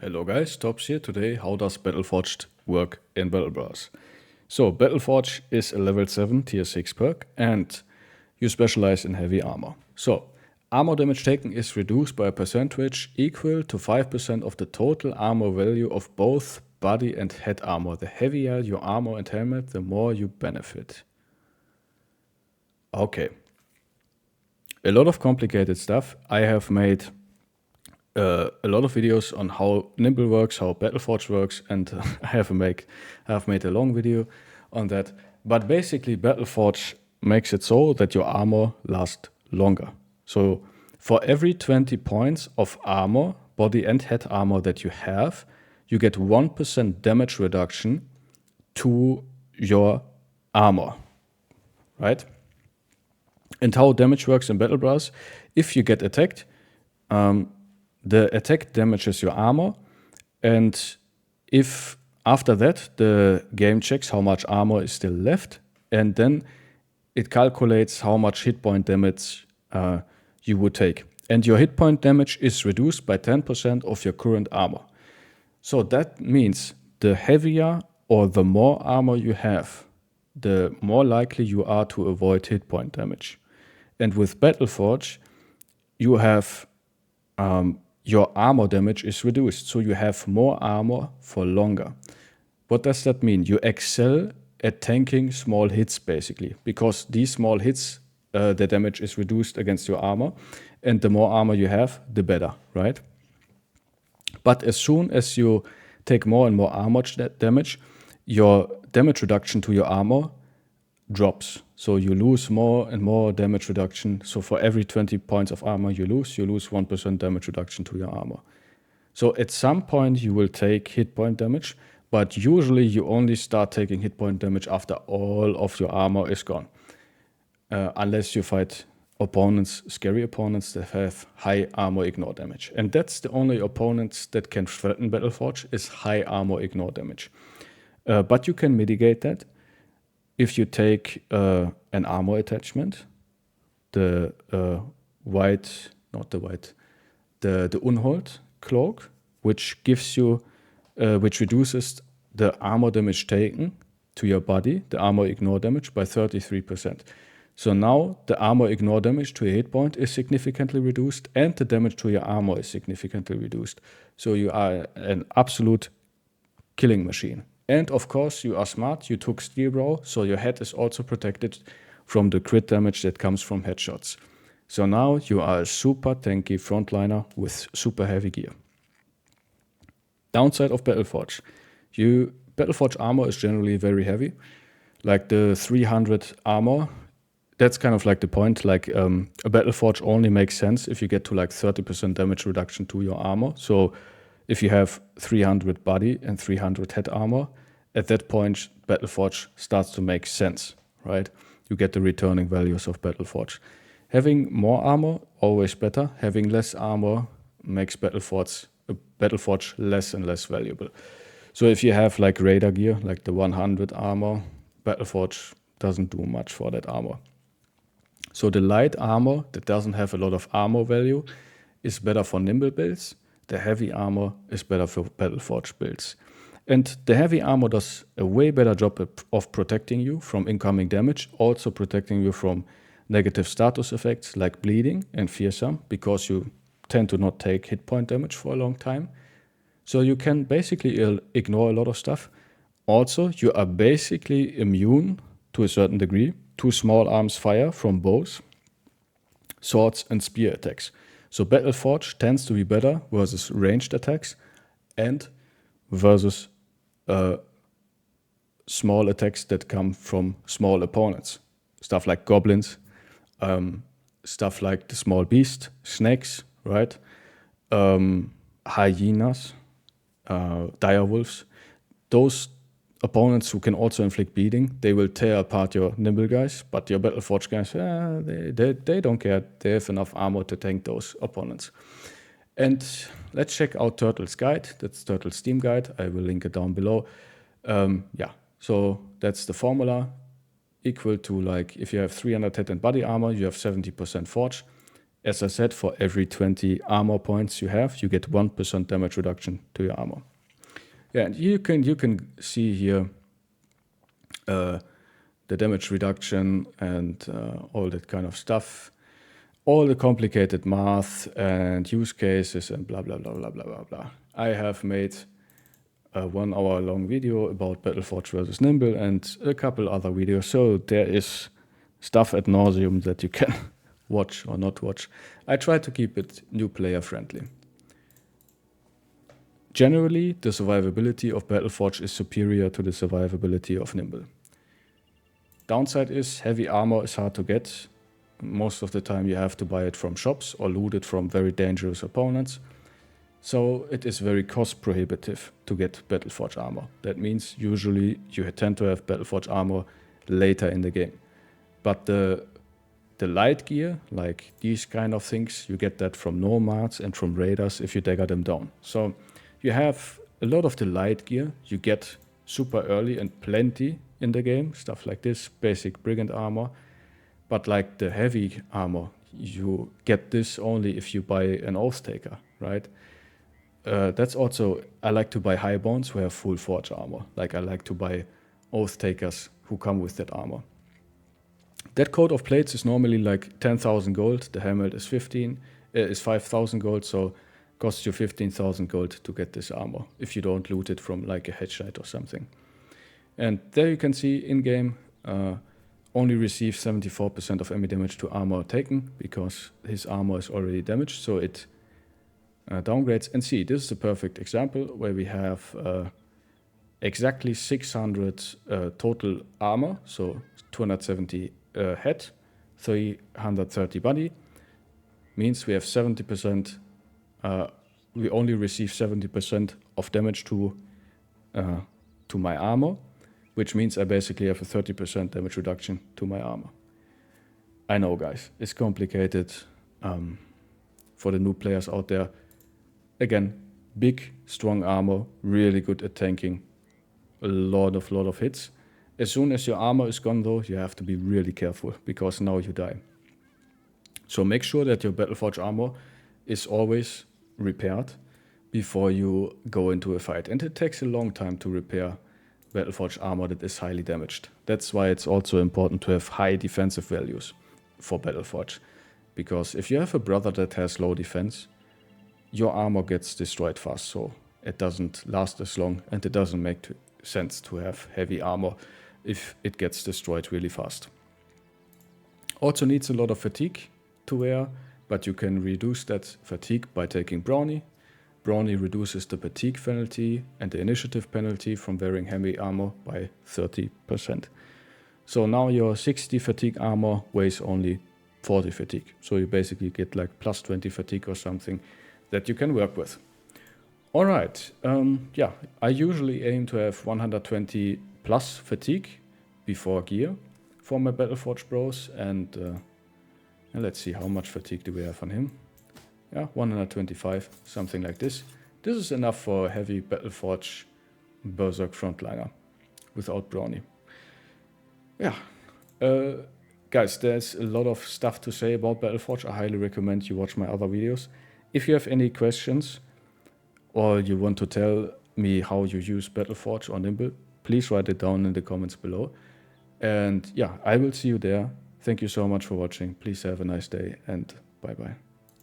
Hello guys, Tops here. Today, how does Battleforged work in BattleBros? So, Battleforge is a level 7 tier 6 perk and you specialize in heavy armor. So, armor damage taken is reduced by a percentage equal to 5% of the total armor value of both body and head armor. The heavier your armor and helmet, the more you benefit. Okay. A lot of complicated stuff. I have made a lot of videos on how Nimble works, how Battleforge works, and I have made a long video on that. But basically, Battleforge makes it so that your armor lasts longer. So for every 20 points of armor, body and head armor that you have, you get 1% damage reduction to your armor, right? And how damage works in BattleBros, if you get attacked, the attack damages your armor, and if after that the game checks how much armor is still left, and then it calculates how much hit point damage you would take. And your hit point damage is reduced by 10% of your current armor. So that means the heavier or the more armor you have, the more likely you are to avoid hit point damage. And with Battleforge, you have your armor damage is reduced, so you have more armor for longer. What does that mean? You excel at tanking small hits, basically, because these small hits, the damage is reduced against your armor, and the more armor you have, the better, right? But as soon as you take more and more armor damage, your damage reduction to your armor drops. So you lose more and more damage reduction. So for every 20 points of armor you lose 1% damage reduction to your armor. So at some point you will take hit point damage, but usually you only start taking hit point damage after all of your armor is gone. Unless you fight opponents, scary opponents that have high armor ignore damage. And that's the only opponents that can threaten Battleforge is high armor ignore damage. But you can mitigate that if you take an armor attachment, the Unhold cloak, which gives you, which reduces the armor damage taken to your body, the armor ignore damage by 33%. So now the armor ignore damage to your hit point is significantly reduced, and the damage to your armor is significantly reduced. So you are an absolute killing machine. And of course, you are smart, you took Steel Brow, so your head is also protected from the crit damage that comes from headshots. So now you are a super tanky frontliner with super heavy gear. Downside of Battleforge. Battleforge armor is generally very heavy. Like the 300 armor, that's kind of like the point. Like a Battleforge only makes sense if you get to like 30% damage reduction to your armor. So if you have 300 body and 300 head armor, at that point, Battleforge starts to make sense, right? You get the returning values of Battleforge. Having more armor, always better. Having less armor makes Battleforge less and less valuable. So if you have like radar gear, like the 100 armor, Battleforge doesn't do much for that armor. So the light armor that doesn't have a lot of armor value is better for nimble builds. The heavy armor is better for Battleforge builds. And the heavy armor does a way better job of protecting you from incoming damage, also protecting you from negative status effects like bleeding and fearsome, because you tend to not take hit point damage for a long time. So you can basically ignore a lot of stuff. Also, you are basically immune to a certain degree to small arms fire from bows, swords, and spear attacks. So Battleforge tends to be better versus ranged attacks and versus small attacks that come from small opponents. Stuff like goblins, stuff like the small beast, snakes, right? Hyenas, direwolves. Those opponents who can also inflict bleeding, they will tear apart your nimble guys, but your Battleforge guys, they don't care. They have enough armor to tank those opponents. And let's check out Turtle's guide. That's Turtle's Steam guide. I will link it down below. So that's the formula, equal to like if you have 300 head and body armor, you have 70% forge. As I said, for every 20 armor points you have, you get 1% damage reduction to your armor. Yeah, and you can see here the damage reduction and all that kind of stuff, all the complicated math and use cases and blah blah blah blah blah blah blah. I have made a 1 hour long video about Battleforge versus Nimble and a couple other videos, so there is stuff ad nauseum that you can watch or not watch. I try to keep it new player friendly. Generally, the survivability of Battleforge is superior to the survivability of Nimble. Downside is heavy armor is hard to get. Most of the time you have to buy it from shops or loot it from very dangerous opponents. So it is very cost prohibitive to get Battleforge armor. That means usually you tend to have Battleforge armor later in the game. But the light gear, like these kind of things, you get that from nomads and from raiders if you dagger them down. So you have a lot of the light gear you get super early and plenty in the game, stuff like this, basic brigand armor. But like the heavy armor, you get this only if you buy an Oath Taker, right? That's also, I like to buy highborns who have full forge armor. Like I like to buy Oath Takers who come with that armor. That coat of plates is normally like 10,000 gold. The helmet is 5,000 gold, so costs you 15,000 gold to get this armor if you don't loot it from like a headshot or something. And there you can see in game only receive 74% of enemy damage to armor taken because his armor is already damaged, so it downgrades. And see, this is a perfect example where we have exactly 600 total armor, so 270 head, 330 body, means we have 70%, we only receive 70% of damage to my armor, which means I basically have a 30% damage reduction to my armor. I know, guys, it's complicated for the new players out there. Again, big, strong armor, really good at tanking, a lot of hits. As soon as your armor is gone though, you have to be really careful because now you die. So make sure that your Battleforge armor is always repaired before you go into a fight. And it takes a long time to repair Battleforge armor that is highly damaged. That's why it's also important to have high defensive values for Battleforge. Because if you have a brother that has low defense, your armor gets destroyed fast, so it doesn't last as long and it doesn't make sense to have heavy armor if it gets destroyed really fast. Also needs a lot of fatigue to wear, but you can reduce that fatigue by taking Brownie. Brownie reduces the fatigue penalty and the initiative penalty from wearing heavy armor by 30%. So now your 60 fatigue armor weighs only 40 fatigue. So you basically get like plus 20 fatigue or something that you can work with. All right, yeah, I usually aim to have 120 plus fatigue before gear for my Battleforge bros, and let's see how much fatigue do we have on him. Yeah, 125, something like this. This is enough for a heavy Battleforge Berserk frontliner without Brownie. Yeah, guys, there's a lot of stuff to say about Battleforge. I highly recommend you watch my other videos. If you have any questions or you want to tell me how you use Battleforge or Nimble, please write it down in the comments below. And yeah, I will see you there. Thank you so much for watching. Please have a nice day and bye-bye.